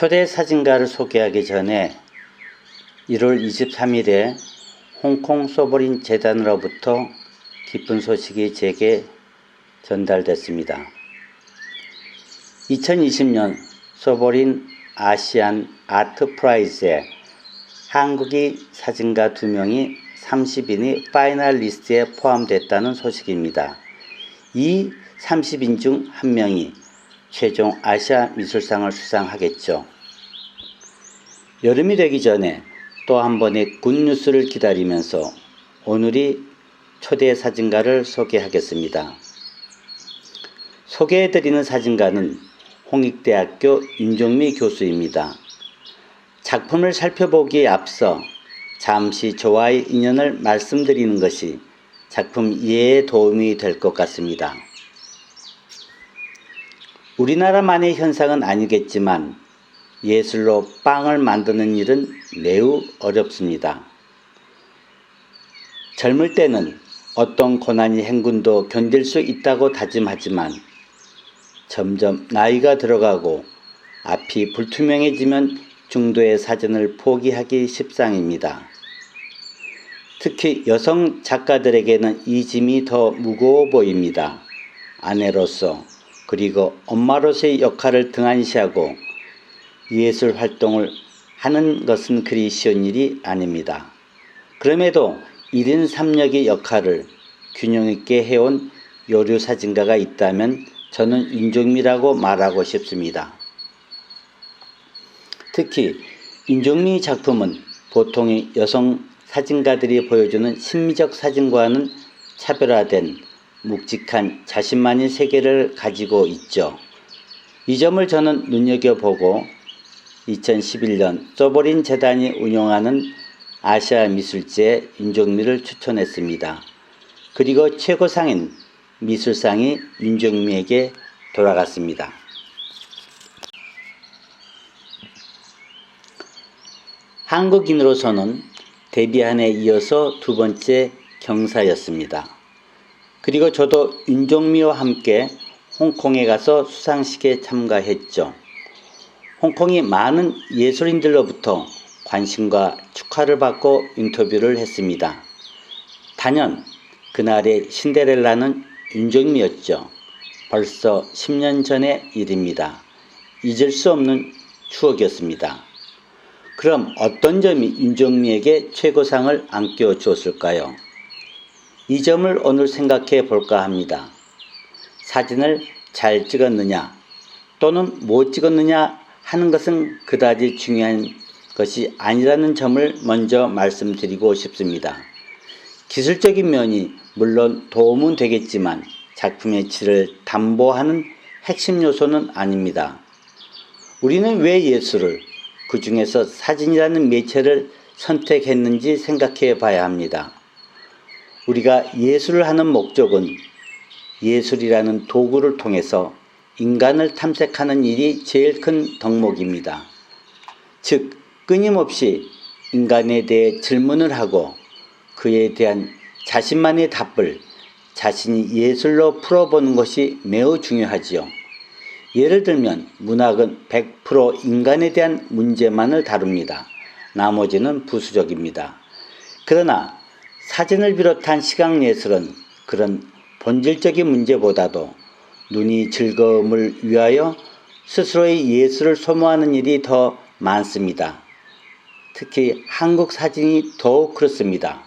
초대 사진가를 소개하기 전에 1월 23일에 홍콩 소버린 재단으로부터 기쁜 소식이 제게 전달됐습니다. 2020년 소버린 아시안 아트 프라이즈에 한국인 사진가 2명이 30인이 파이널 리스트에 포함됐다는 소식입니다. 이 30인 중 1명이 최종 아시아 미술상을 수상하겠죠. 여름이 되기 전에 또 한 번의 굿뉴스를 기다리면서 오늘이 초대 사진가를 소개하겠습니다. 소개해드리는 사진가는 홍익대학교 윤종미 교수입니다. 작품을 살펴보기에 앞서 잠시 저와의 인연을 말씀드리는 것이 작품 이해에 도움이 될 것 같습니다. 우리나라만의 현상은 아니겠지만 예술로 빵을 만드는 일은 매우 어렵습니다. 젊을 때는 어떤 고난이 행군도 견딜 수 있다고 다짐하지만 점점 나이가 들어가고 앞이 불투명해지면 중도의 사진을 포기하기 십상입니다. 특히 여성 작가들에게는 이 짐이 더 무거워 보입니다. 아내로서 그리고 엄마로서의 역할을 등한시하고 예술 활동을 하는 것은 그리 쉬운 일이 아닙니다. 그럼에도 1인 3역의 역할을 균형 있게 해온 요류 사진가가 있다면 저는 윤종미라고 말하고 싶습니다. 특히 윤종미 작품은 보통의 여성 사진가들이 보여주는 심미적 사진과는 차별화된 묵직한 자신만의 세계를 가지고 있죠. 이 점을 저는 눈여겨보고 2011년 소버린 재단이 운영하는 아시아 미술제에 윤종미를 추천했습니다. 그리고 최고상인 미술상이 윤종미에게 돌아갔습니다. 한국인으로서는 데뷔한 해 이어서 두 번째 경사였습니다. 그리고 저도 윤종미와 함께 홍콩에 가서 수상식에 참가했죠. 홍콩이 많은 예술인들로부터 관심과 축하를 받고 인터뷰를 했습니다. 단연 그날의 신데렐라는 윤종미였죠. 벌써 10년 전의 일입니다. 잊을 수 없는 추억이었습니다. 그럼 어떤 점이 윤종미에게 최고상을 안겨주었을까요? 이 점을 오늘 생각해 볼까 합니다. 사진을 잘 찍었느냐 또는 못 찍었느냐 하는 것은 그다지 중요한 것이 아니라는 점을 먼저 말씀드리고 싶습니다. 기술적인 면이 물론 도움은 되겠지만 작품의 질을 담보하는 핵심 요소는 아닙니다. 우리는 왜 예술을, 그 중에서 사진이라는 매체를 선택했는지 생각해 봐야 합니다. 우리가 예술을 하는 목적은 예술이라는 도구를 통해서 인간을 탐색하는 일이 제일 큰 덕목입니다. 즉, 끊임없이 인간에 대해 질문을 하고 그에 대한 자신만의 답을 자신이 예술로 풀어보는 것이 매우 중요하지요. 예를 들면 문학은 100% 인간에 대한 문제만을 다룹니다. 나머지는 부수적입니다. 그러나 사진을 비롯한 시각예술은 그런 본질적인 문제보다도 눈이 즐거움을 위하여 스스로의 예술을 소모하는 일이 더 많습니다. 특히 한국 사진이 더욱 그렇습니다.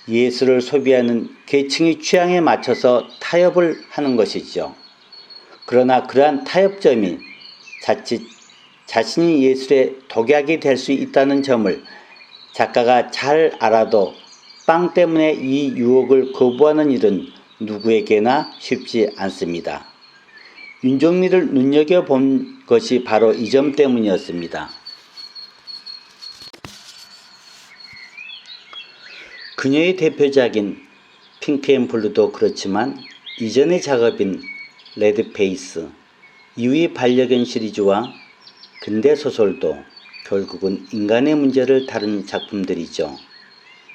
예술을 소비하는 계층의 취향에 맞춰서 타협을 하는 것이죠. 그러나 그러한 타협점이 자칫 자신이 예술의 독약이 될 수 있다는 점을 작가가 잘 알아도 빵 때문에 이 유혹을 거부하는 일은 누구에게나 쉽지 않습니다. 윤종미를 눈여겨본 것이 바로 이 점 때문이었습니다. 그녀의 대표작인 핑크앤블루도 그렇지만 이전의 작업인 레드페이스, 이후의 반려견 시리즈와 근대소설도 결국은 인간의 문제를 다룬 작품들이죠.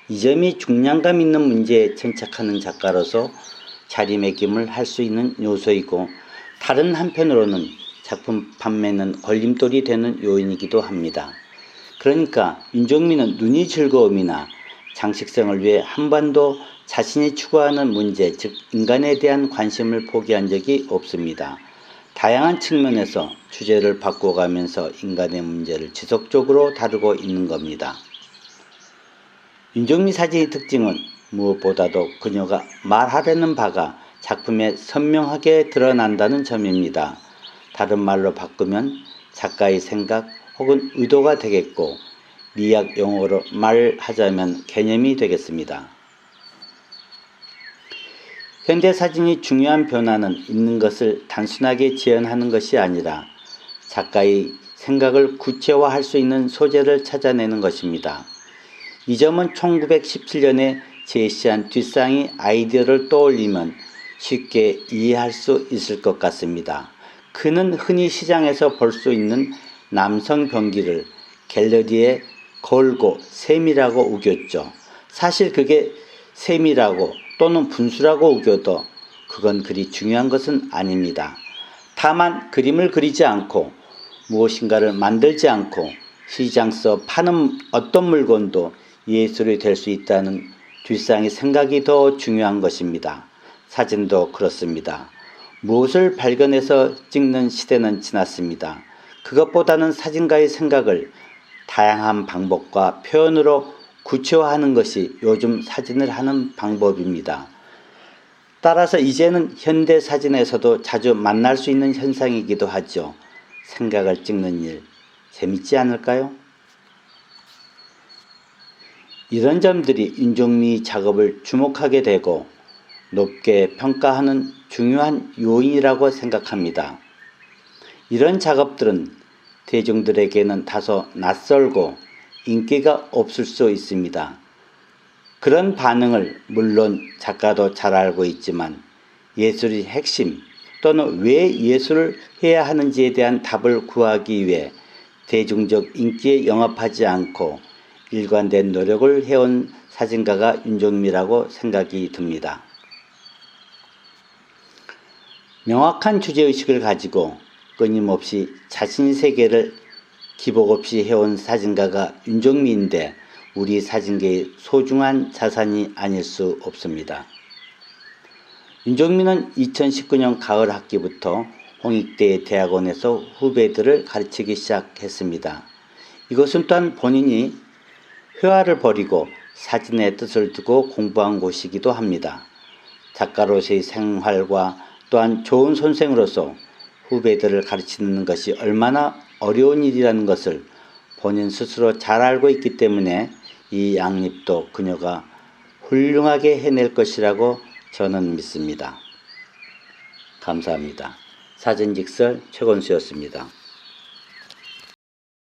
이 점이 중량감 있는 문제에 천착하는 작가로서 자리매김을 할 수 있는 요소이고, 다른 한편으로는 작품 판매는 걸림돌이 되는 요인이기도 합니다. 그러니까 윤종민은 눈이 즐거움이나 장식성을 위해 한번도 자신이 추구하는 문제, 즉 인간에 대한 관심을 포기한 적이 없습니다. 다양한 측면에서 주제를 바꿔가면서 인간의 문제를 지속적으로 다루고 있는 겁니다. 윤종민 사진의 특징은 무엇보다도 그녀가 말하려는 바가 작품에 선명하게 드러난다는 점입니다. 다른 말로 바꾸면 작가의 생각 혹은 의도가 되겠고, 미학 용어로 말하자면 개념이 되겠습니다. 현대사진이 중요한 변화는 있는 것을 단순하게 재현하는 것이 아니라 작가의 생각을 구체화할 수 있는 소재를 찾아내는 것입니다. 이 점은 1917년에 제시한 뒷상의 아이디어를 떠올리면 쉽게 이해할 수 있을 것 같습니다. 그는 흔히 시장에서 볼 수 있는 남성 병기를 갤러리에 걸고 셈이라고 우겼죠. 사실 그게 셈이라고 또는 분수라고 우겨도 그건 그리 중요한 것은 아닙니다. 다만 그림을 그리지 않고 무엇인가를 만들지 않고 시장서 파는 어떤 물건도 예술이 될 수 있다는 뒷상의 생각이 더 중요한 것입니다. 사진도 그렇습니다. 무엇을 발견해서 찍는 시대는 지났습니다. 그것보다는 사진가의 생각을 다양한 방법과 표현으로 구체화하는 것이 요즘 사진을 하는 방법입니다. 따라서 이제는 현대 사진에서도 자주 만날 수 있는 현상이기도 하죠. 생각을 찍는 일, 재밌지 않을까요? 이런 점들이 윤종미 작업을 주목하게 되고 높게 평가하는 중요한 요인이라고 생각합니다. 이런 작업들은 대중들에게는 다소 낯설고 인기가 없을 수 있습니다. 그런 반응을 물론 작가도 잘 알고 있지만 예술의 핵심 또는 왜 예술을 해야 하는지에 대한 답을 구하기 위해 대중적 인기에 영합하지 않고 일관된 노력을 해온 사진가가 윤종미라고 생각이 듭니다. 명확한 주제의식을 가지고 끊임없이 자신의 세계를 기복 없이 해온 사진가가 윤종미인데 우리 사진계의 소중한 자산이 아닐 수 없습니다. 윤종미는 2019년 가을 학기부터 홍익대 대학원에서 후배들을 가르치기 시작했습니다. 이것은 또한 본인이 회화를 버리고 사진의 뜻을 두고 공부한 곳이기도 합니다. 작가로서의 생활과 또한 좋은 선생으로서 후배들을 가르치는 것이 얼마나 어려운 일이라는 것을 본인 스스로 잘 알고 있기 때문에 이 양립도 그녀가 훌륭하게 해낼 것이라고 저는 믿습니다. 감사합니다. 사진직설 최건수였습니다.